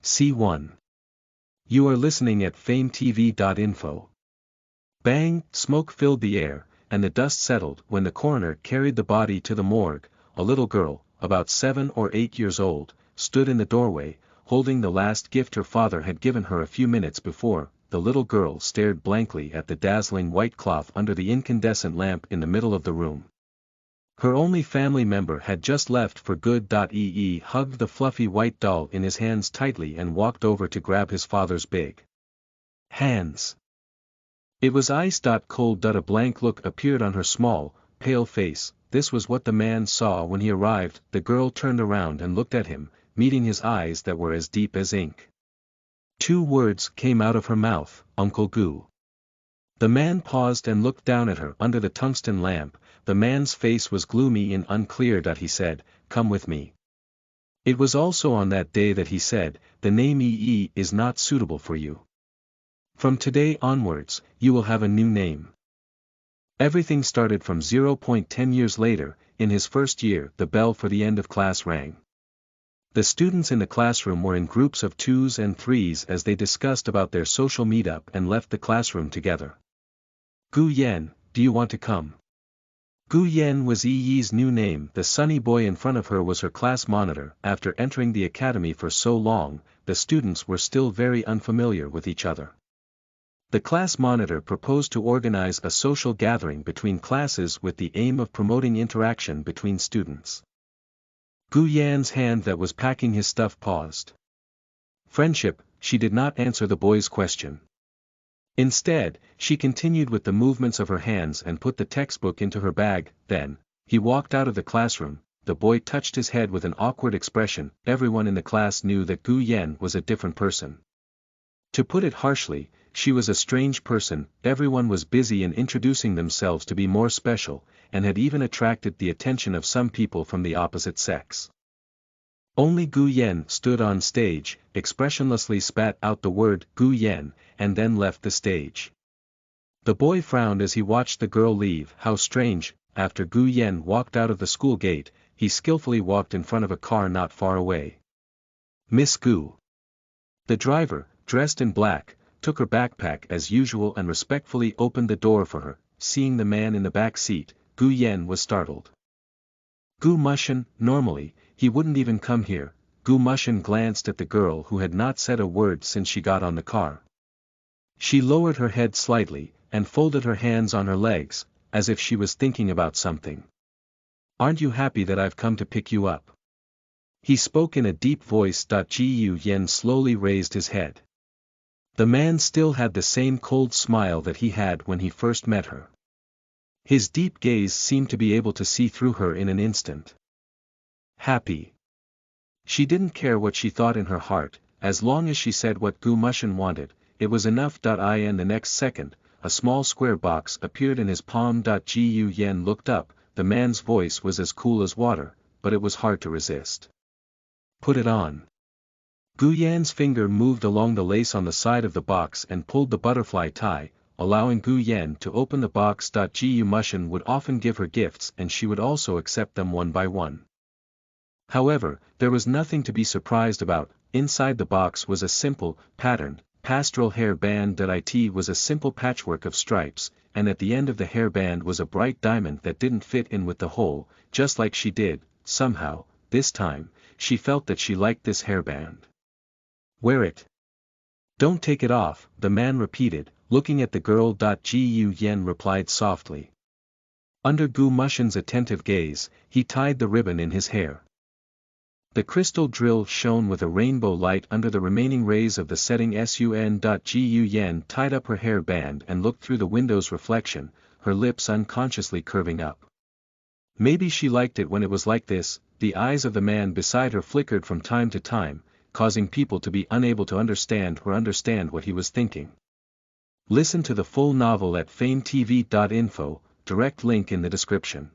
C1. You are listening at FameTV.info. Bang, smoke filled the air, and the dust settled when the coroner carried the body to the morgue. A little girl, about 7 or 8 years old, stood in the doorway, holding the last gift her father had given her a few minutes before. The little girl stared blankly at the dazzling white cloth under the incandescent lamp in the middle of the room. Her only family member had just left for good. Hugged the fluffy white doll in his hands tightly and walked over to grab his father's big hands. It was ice. Cold. A blank look appeared on her small, pale face. This was what the man saw when he arrived. The girl turned around and looked at him, meeting his eyes that were as deep as ink. 2 words came out of her mouth: Uncle Goo. The man paused and looked down at her under the tungsten lamp. The man's face was gloomy and unclear. He said, "Come with me." It was also on that day that he said, "The name EE is not suitable for you. From today onwards, you will have a new name." Everything started from 0. 10 years later, in his first year, the bell for the end of class rang. The students in the classroom were in groups of 2s and 3s as they discussed about their social meetup and left the classroom together. "Gu Yen, do you want to come?" Gu Yen was Yi's new name. The sunny boy in front of her was her class monitor. After entering the academy for so long, the students were still very unfamiliar with each other. The class monitor proposed to organize a social gathering between classes with the aim of promoting interaction between students. Gu Yan's hand that was packing his stuff paused. Friendship, she did not answer the boy's question. Instead, she continued with the movements of her hands and put the textbook into her bag. Then, he walked out of the classroom. The boy touched his head with an awkward expression. Everyone in the class knew that Gu Yan was a different person. To put it harshly, she was a strange person. Everyone was busy in introducing themselves to be more special, and had even attracted the attention of some people from the opposite sex. Only Gu Yan stood on stage, expressionlessly spat out the word Gu Yan, and then left the stage. The boy frowned as he watched the girl leave. How strange. After Gu Yan walked out of the school gate, he skillfully walked in front of a car not far away. "Miss Gu." The driver, dressed in black, took her backpack as usual and respectfully opened the door for her. Seeing the man in the back seat, Gu Yan was startled. "Gu Mushin, normally, he wouldn't even come here." Gu Mushin glanced at the girl who had not said a word since she got on the car. She lowered her head slightly, and folded her hands on her legs, as if she was thinking about something. "Aren't you happy that I've come to pick you up?" He spoke in a deep voice. Gu Yan slowly raised his head. The man still had the same cold smile that he had when he first met her. His deep gaze seemed to be able to see through her in an instant. Happy. She didn't care what she thought in her heart, as long as she said what Gu Mushin wanted, it was enough. In the next second, a small square box appeared in his palm. Gu Yan looked up. The man's voice was as cool as water, but it was hard to resist. "Put it on." Gu Yan's finger moved along the lace on the side of the box and pulled the butterfly tie, allowing Gu Yan to open the box. Gu Mushin would often give her gifts and she would also accept them one by one. However, there was nothing to be surprised about. Inside the box was a simple, patterned, pastoral hair band. It was a simple patchwork of stripes, and at the end of the hair band was a bright diamond that didn't fit in with the hole, just like she did. Somehow, this time, she felt that she liked this hairband. "Wear it. Don't take it off," the man repeated, looking at the girl. Gu Yan replied softly. Under Gu Mushin's attentive gaze, he tied the ribbon in his hair. The crystal drill shone with a rainbow light under the remaining rays of the setting sun. Gu Yan tied up her hair band and looked through the window's reflection, her lips unconsciously curving up. Maybe she liked it when it was like this. The eyes of the man beside her flickered from time to time, causing people to be unable to understand what he was thinking. Listen to the full novel at FameTV.info, direct link in the description.